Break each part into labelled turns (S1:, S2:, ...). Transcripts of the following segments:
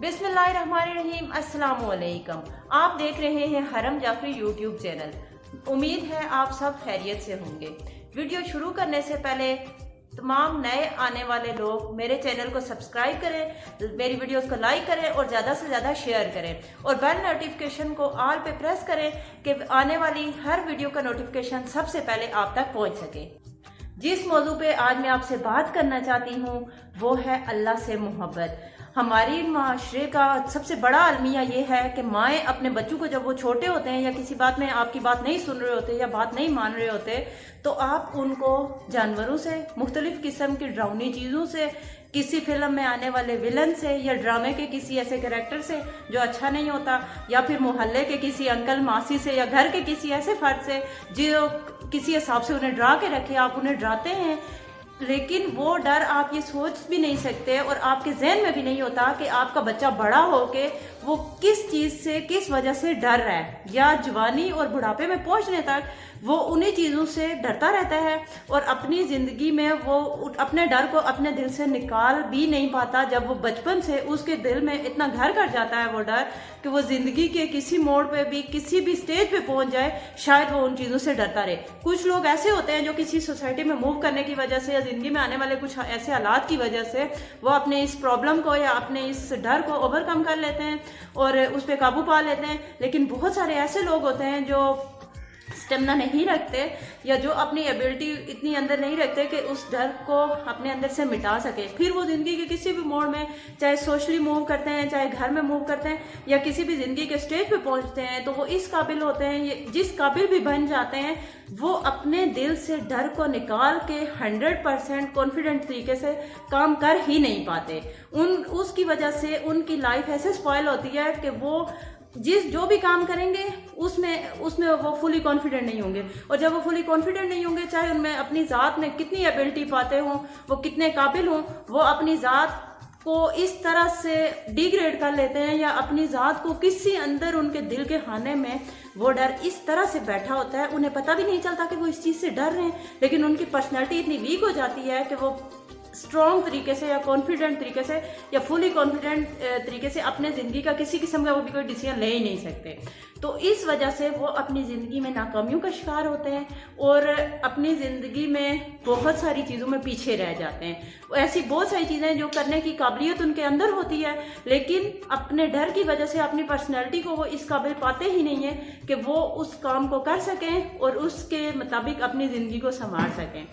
S1: बिस्मिल्लाहिर्रहमानिर्रहीम। अस्सलाम वालेकुम। आप देख रहे हैं हरम जाफरी यूट्यूब चैनल। उम्मीद है आप सब खैरियत से होंगे। वीडियो शुरू करने से पहले तमाम नए आने वाले लोग मेरे चैनल को सब्सक्राइब करें, मेरी वीडियोस को लाइक करें और ज़्यादा से ज़्यादा शेयर करें और बेल नोटिफिकेशन को ऑल पे प्रेस करें कि आने वाली हर वीडियो का नोटिफिकेशन सबसे पहले आप तक पहुंच सके। जिस मौजू पे आज मैं आपसे बात करना चाहती हूँ वो है अल्लाह से मोहब्बत। हमारी माशरे का सबसे बड़ा अलमिया ये है कि माएँ अपने बच्चों को जब वो छोटे होते हैं या किसी बात में आपकी बात नहीं सुन रहे होते या बात नहीं मान रहे होते तो आप उनको जानवरों से, मुख्तलिफ किस्म की डरावनी चीज़ों से, किसी फिल्म में आने वाले विलन से या ड्रामे के किसी ऐसे कैरेक्टर से जो अच्छा नहीं होता, या फिर मोहल्ले के किसी अंकल मासी से या घर के किसी ऐसे फर्द से जो किसी हिसाब से उन्हें डरा के रखे, आप उन्हें डराते हैं। लेकिन वो डर आप ये सोच भी नहीं सकते और आपके जहन में भी नहीं होता कि आपका बच्चा बड़ा होके वो किस चीज़ से, किस वजह से डर रहा है, या जवानी और बुढ़ापे में पहुंचने तक वो उन्हीं चीज़ों से डरता रहता है और अपनी ज़िंदगी में वो अपने डर को अपने दिल से निकाल भी नहीं पाता। जब वो बचपन से उसके दिल में इतना घर कर जाता है वो डर कि वो ज़िंदगी के किसी मोड़ पे भी, किसी भी स्टेज पे पहुंच जाए, शायद वो उन चीज़ों से डरता रहे। कुछ लोग ऐसे होते हैं जो किसी सोसाइटी में मूव करने की वजह से या ज़िंदगी में आने वाले कुछ ऐसे हालात की वजह से वो अपने इस प्रॉब्लम को या अपने इस डर को ओवरकम कर लेते हैं और उस पर काबू पा लेते हैं। लेकिन बहुत सारे ऐसे लोग होते हैं जो स्टेमिना नहीं रखते या जो अपनी एबिलिटी इतनी अंदर नहीं रखते कि उस डर को अपने अंदर से मिटा सके। फिर वो ज़िंदगी के किसी भी मोड़ में, चाहे सोशली मूव करते हैं, चाहे घर में मूव करते हैं या किसी भी ज़िंदगी के स्टेज पे पहुंचते हैं, तो वो इस काबिल होते हैं, ये जिस काबिल भी बन जाते हैं, वो अपने दिल से डर को निकाल के 100% कॉन्फिडेंट तरीके से काम कर ही नहीं पाते। उसकी वजह से उनकी लाइफ ऐसे स्पॉइल होती है कि वो जो भी काम करेंगे उसमें वो फुली कॉन्फिडेंट नहीं होंगे। और जब वो फुली कॉन्फिडेंट नहीं होंगे, चाहे उनमें अपनी ज़ात में कितनी एबिलिटी पाते हों, वो कितने काबिल हों, वो अपनी ज़ात को इस तरह से डिग्रेड कर लेते हैं या अपनी ज़ात को किसी अंदर उनके दिल के खाने में वो डर इस तरह से बैठा होता है, उन्हें पता भी नहीं चलता कि वो इस चीज़ से डर रहे हैं। लेकिन उनकी पर्सनैलिटी इतनी वीक हो जाती है कि वो स्ट्रॉन्ग तरीके से या कॉन्फिडेंट तरीके से या फुली कॉन्फिडेंट तरीके से अपने ज़िंदगी का किसी किस्म का वो भी कोई डिसीजन ले ही नहीं सकते। तो इस वजह से वो अपनी ज़िंदगी में नाकामियों का शिकार होते हैं और अपनी ज़िंदगी में बहुत सारी चीज़ों में पीछे रह जाते हैं। ऐसी बहुत सारी चीज़ें जो करने की काबिलियत उनके अंदर होती है, लेकिन अपने डर की वजह से अपनी पर्सनैलिटी को वो इस काबिल पाते ही नहीं है कि वो उस काम को कर सकें और उसके मुताबिक अपनी ज़िंदगी को संभाल सकें।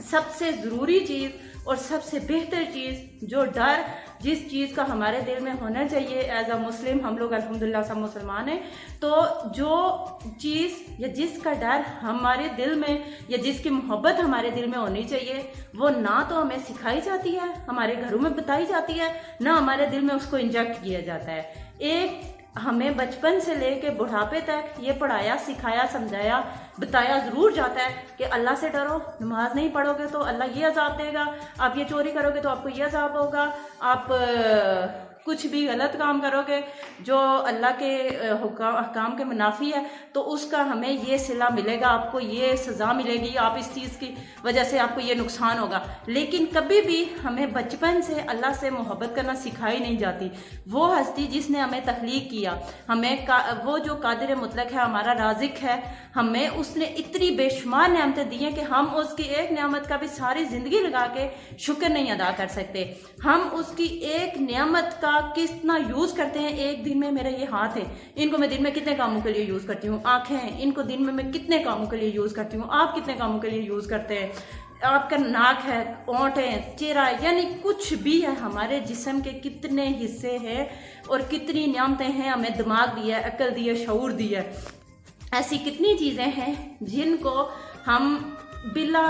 S1: सबसे ज़रूरी चीज़ और सबसे बेहतर चीज़, जो डर जिस चीज़ का हमारे दिल में होना चाहिए एज अ मुस्लिम, हम लोग अल्हम्दुलिल्लाह सब मुसलमान हैं, तो जो चीज़ या जिसका डर हमारे दिल में या जिसकी मोहब्बत हमारे दिल में होनी चाहिए, वो ना तो हमें सिखाई जाती है, हमारे घरों में बताई जाती है, ना हमारे दिल में उसको इंजेक्ट किया जाता है। एक हमें बचपन से लेके बुढ़ापे तक ये पढ़ाया, सिखाया, समझाया, बताया ज़रूर जाता है कि अल्लाह से डरो, नमाज नहीं पढ़ोगे तो अल्लाह ये अजाब देगा, आप ये चोरी करोगे तो आपको ये अजाब होगा, आप कुछ भी गलत काम करोगे जो अल्लाह के हुक्म के मुनाफी है तो उसका हमें ये सिला मिलेगा, आपको ये सज़ा मिलेगी, आप इस चीज़ की वजह से आपको ये नुकसान होगा। लेकिन कभी भी हमें बचपन से अल्लाह से मोहब्बत करना सिखाई नहीं जाती। वो हस्ती जिसने हमें तख्लीक किया, हमें वो जो कादिर मुतलक है, हमारा राज़िक है, हमें उसने इतनी बेशुमार नेमतें दी हैं कि हम उसकी एक नेमत का भी सारी ज़िंदगी लगा के शुक्र नहीं अदा कर सकते। हम उसकी एक नेमत का कितना यूज़ करते हैं। एक दिन में मेरा ये हाथ है, इनको मैं दिन में कितने कामों के लिए यूज़ करती हूँ। आँखें हैं, इनको दिन में मैं कितने कामों के लिए यूज़ करती हूँ। आप कितने कामों के लिए यूज़ करते हैं। आपका नाक है, ओंठ है, चेहरा है, यानी कुछ भी है, हमारे जिस्म के कितने हिस्से हैं और कितनी नियामतें हैं। हमें दिमाग दिया है, अक्ल दी है, शऊर दी है। ऐसी कितनी चीज़ें हैं जिनको हम बिला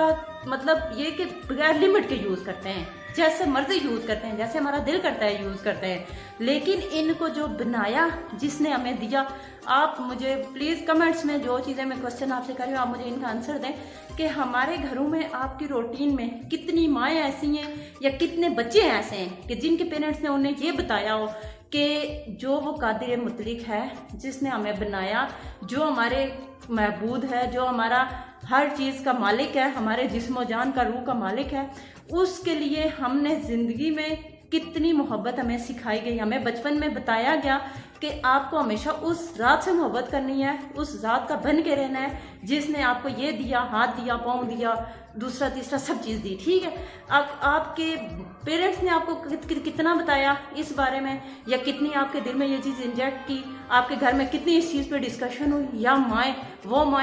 S1: मतलब ये कि बगैर लिमिट के यूज़ करते हैं, जैसे मर्जी यूज़ करते हैं, जैसे हमारा दिल करता है यूज़ करते हैं। लेकिन इनको जो बनाया, जिसने हमें दिया, आप मुझे प्लीज़ कमेंट्स में जो चीज़ें मैं क्वेश्चन आपसे कर रही हूँ आप मुझे इनका आंसर दें कि हमारे घरों में आपकी रूटीन में कितनी माएँ ऐसी हैं या कितने बच्चे ऐसे हैं कि जिनके पेरेंट्स ने उन्हें ये बताया हो कि जो वो कादिर मुतलिक है, जिसने हमें बनाया, जो हमारे महबूद है, जो हमारा हर चीज़ का मालिक है, हमारे जिस्म जान का रूह का मालिक है, उसके लिए हमने ज़िंदगी में कितनी मोहब्बत हमें सिखाई गई। हमें बचपन में बताया गया कि आपको हमेशा उस ज़ात से मोहब्बत करनी है, उस ज़ात का बन के रहना है जिसने आपको ये दिया, हाथ दिया, पाँव दिया, दूसरा तीसरा सब चीज़ दी। ठीक है, आपके पेरेंट्स ने आपको कितना बताया इस बारे में, या कितनी आपके दिल में ये चीज़ इंजेक्ट की, आपके घर में कितनी इस चीज़ पे डिस्कशन हुई, या माएँ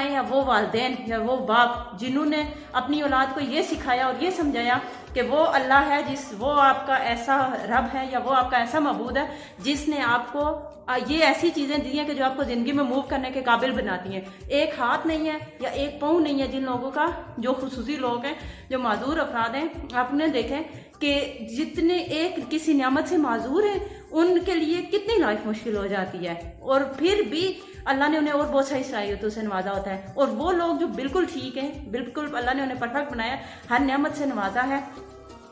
S1: या वो वालिदैन या वो बाप जिन्होंने अपनी औलाद को ये सिखाया और ये समझाया कि वो अल्लाह है, वो आपका ऐसा रब है या वो आपका ऐसा मबूद है जिसने आपको ये ऐसी चीज़ें दी हैं कि जो आपको ज़िंदगी में मूव करने के काबिल बनाती हैं। एक हाथ नहीं है या एक पाँव नहीं है जिन लोगों का, जो खुसूसी लोग हैं, जो माजूर अफराद हैं। आपने देखें कि जितने एक किसी नियामत से माजूर हैं उनके लिए कितनी लाइफ मुश्किल हो जाती है, और फिर भी अल्लाह ने उन्हें और बहुत सारी सलाहियतों से नवाजा होता है। और वो लोग जो बिल्कुल ठीक हैं, बिल्कुल अल्लाह ने उन्हें परफेक्ट बनाया, हर नियामत से नवाजा है,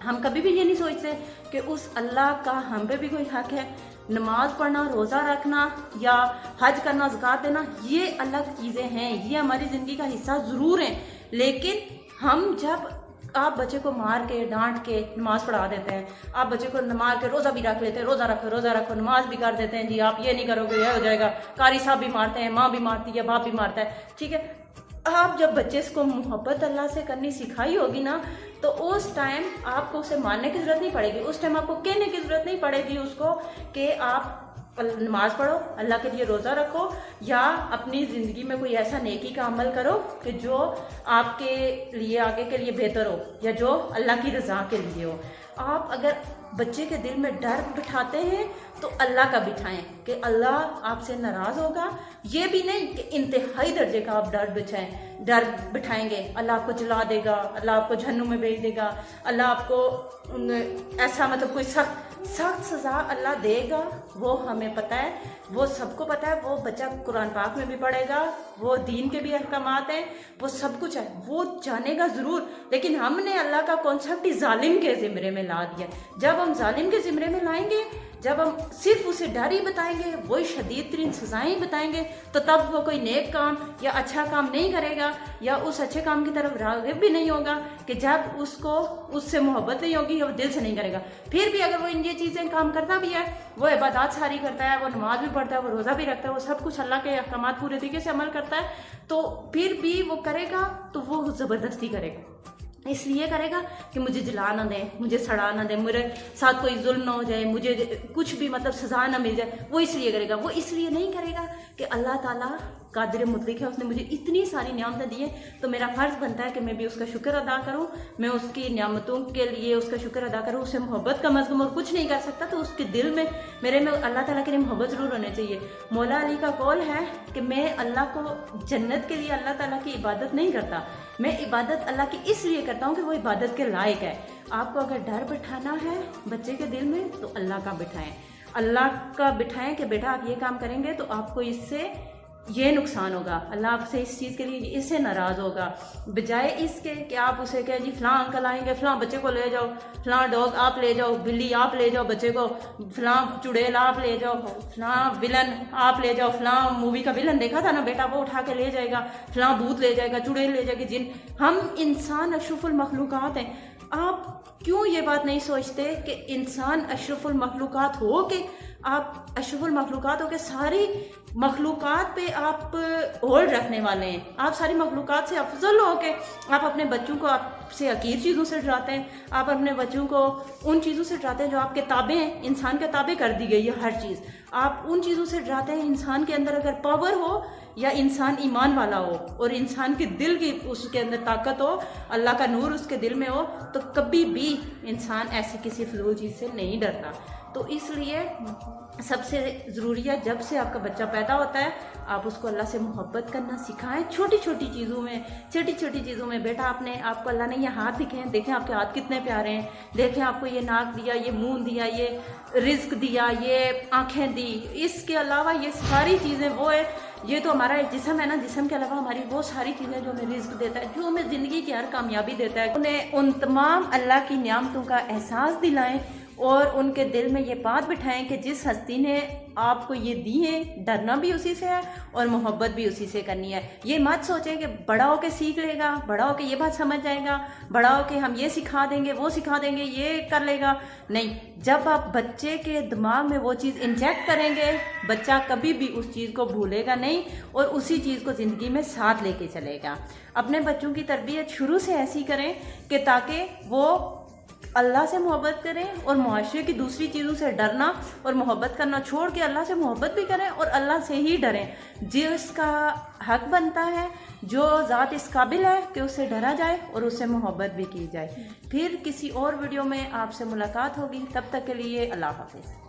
S1: हम कभी भी ये नहीं सोचते कि उस अल्लाह का हम पे भी कोई हक है। नमाज पढ़ना, रोज़ा रखना या हज करना, ज़कात देना, ये अलग चीज़ें हैं, ये हमारी ज़िंदगी का हिस्सा ज़रूर हैं। लेकिन हम जब आप बच्चे को मार के डांट के नमाज पढ़ा देते हैं, आप बच्चे को मार के रोज़ा भी रख लेते हैं, रोज़ा रखो, नमाज भी कर देते हैं, जी आप ये नहीं करोगे यह हो जाएगा, कारी साहब भी मारते हैं, माँ भी मारती है, बाप भी मारता है। ठीक है, आप जब बच्चे को मोहब्बत अल्लाह से करनी सिखाई होगी ना, तो उस टाइम आपको उसे मारने की ज़रूरत नहीं पड़ेगी, उस टाइम आपको कहने की ज़रूरत नहीं पड़ेगी उसको कि आप नमाज पढ़ो, अल्लाह के लिए रोज़ा रखो, या अपनी ज़िंदगी में कोई ऐसा नेकी का अमल करो कि जो आपके लिए आगे के लिए बेहतर हो या जो अल्लाह की रज़ा के लिए हो। आप अगर बच्चे के दिल में डर बिठाते हैं तो अल्लाह का बिठाएं कि अल्लाह आपसे नाराज़ होगा, ये भी नहीं कि इंतहाई दर्जे का आप डर बिठाएंगे, अल्लाह आपको जला देगा, अल्लाह आपको जहन्नुम में भेज देगा, अल्लाह आपको ऐसा मतलब कोई सख्त सज़ा अल्लाह देगा, वो हमें पता है, वो सबको पता है। वो बच्चा कुरान पाक में भी पढ़ेगा, वो दीन के भी अहकामात हैं, वो सब कुछ है, वो जानेगा ज़रूर। लेकिन हमने अल्लाह का कॉन्सेप्ट ही जालिम के ज़िम्मे में ला दिया। जब हम जालिम के ज़िम्मे में लाएंगे, जब हम सिर्फ उसे डर ही बताएंगे, वही शदीद तरीन सज़ाएँ बताएंगे, तो तब वो कोई नेक काम या अच्छा काम नहीं करेगा, या उस अच्छे काम की तरफ राग़िब भी नहीं होगा कि जब उसको उससे मोहब्बत नहीं होगी या वो दिल से नहीं करेगा। फिर भी अगर वो ये चीज़ें काम करता भी है, वो इबादत सारी करता है, वो नमाज भी पढ़ता है, वो रोज़ा भी रखता है, वो सब कुछ अल्लाह के अहकामात पूरे तरीके से अमल करता है, तो फिर भी वो करेगा तो वो ज़बरदस्ती करेगा। इसलिए करेगा कि मुझे जला ना दे, मुझे सड़ा ना दे, मेरे साथ कोई जुल्म ना हो जाए, मुझे कुछ भी मतलब सज़ा ना मिल जाए, वो इसलिए करेगा। वो इसलिए नहीं करेगा कि अल्लाह ताला कादिर मुतलक है, उसने मुझे इतनी सारी नियामतें दी हैं, तो मेरा फ़र्ज़ बनता है कि मैं भी उसका शुक्र अदा करूं, मैं उसकी नियामतों के लिए उसका शुक्र अदा करूं। उससे मोहब्बत का मज़मून और कुछ नहीं कर सकता, तो उसके दिल में मेरे में अल्लाह ताला के लिए मोहब्बत ज़रूर होनी चाहिए। मौला अली का कौल है कि मैं अल्लाह को जन्नत के लिए अल्लाह ताला की इबादत नहीं करता, मैं इबादत अल्लाह की इसलिए करता हूँ कि वो इबादत के लायक है। आपको अगर डर बिठाना है बच्चे के दिल में, तो अल्लाह का बिठाएं, अल्लाह का बिठाएं कि बेटा आप ये काम करेंगे तो आपको इससे ये नुकसान होगा, अल्लाह आपसे इस चीज़ के लिए इससे नाराज़ होगा, बजाय इसके कि आप उसे कहें जी फ़लाँ अंकल आएंगे, फ़लाँ बच्चे को ले जाओ, फ़लाँ डॉग आप ले जाओ, बिल्ली आप ले जाओ बच्चे को, फ़लाँ चुड़ैल आप ले जाओ, फ़लाँ विलन आप ले जाओ, फ़लाँ मूवी का विलन देखा था ना बेटा, वो उठा के ले जाएगा, फ़लाँ भूत ले जाएगा, चुड़ैल ले जाएगी, जिन। हम इंसान अशरफुल मखलूक़ात हैं। आप क्यों ये बात नहीं सोचते कि इंसान अशरफुल मखलूक़ात हो के, आप अशरफुल मखलूक़ात हो के सारी मखलूक़ात पे आप होल्ड रखने वाले हैं, आप सारी मखलूक़ात से अफजल हो के आप अपने बच्चों को आपसे हकीर चीज़ों से डराते हैं, आप अपने बच्चों को उन चीज़ों से डराते हैं जो आपके ताबे हैं, इंसान के ताबे कर दी गई है हर चीज़, आप उन चीज़ों से डराते हैं। इंसान के अंदर अगर पावर हो या इंसान ईमान वाला हो और इंसान के दिल की उसके अंदर ताकत हो, अल्लाह का नूर उसके दिल में हो, तो कभी भी इंसान ऐसी किसी फजूल चीज़ से नहीं डरता। तो इसलिए सबसे ज़रूरी है, जब से आपका बच्चा पैदा होता है आप उसको अल्लाह से मोहब्बत करना सिखाएं, छोटी छोटी चीज़ों में। बेटा आपको अल्लाह ने ये हाथ दिखे हैं, देखें आपके हाथ कितने प्यारे हैं, देखें आपको ये नाक दिया, ये मुंह दिया, ये रिज्क दिया, ये आँखें दी, इसके अलावा ये सारी चीज़ें वो है, ये तो हमारा एक जिस्म है ना, जिस्म के अलावा हमारी वो सारी चीज़ें जो हमें रिज्क देता है, जो हमें ज़िंदगी की हर कामयाबी देता है। उन्हें उन तमाम अल्लाह की नियामतों का एहसास दिलाएं, और उनके दिल में ये बात बिठाएं कि जिस हस्ती ने आपको ये दी है, डरना भी उसी से है और मोहब्बत भी उसी से करनी है। ये मत सोचें कि बड़ा होके सीख लेगा, बड़ा होके ये बात समझ जाएगा, बड़ा होके हम ये सिखा देंगे, वो सिखा देंगे, ये कर लेगा। नहीं, जब आप बच्चे के दिमाग में वो चीज़ इंजेक्ट करेंगे, बच्चा कभी भी उस चीज़ को भूलेगा नहीं और उसी चीज़ को ज़िंदगी में साथ लेके चलेगा। अपने बच्चों की तरबियत शुरू से ऐसी करें कि ताकि वो अल्लाह से मोहब्बत करें और मुआशरे की दूसरी चीज़ों से डरना और मोहब्बत करना छोड़ के अल्लाह से मोहब्बत भी करें और अल्लाह से ही डरें। जिसका हक बनता है, जो ज़ात इस काबिल है कि उससे डरा जाए और उससे मोहब्बत भी की जाए। फिर किसी और वीडियो में आपसे मुलाकात होगी, तब तक के लिए अल्लाह हाफिज़।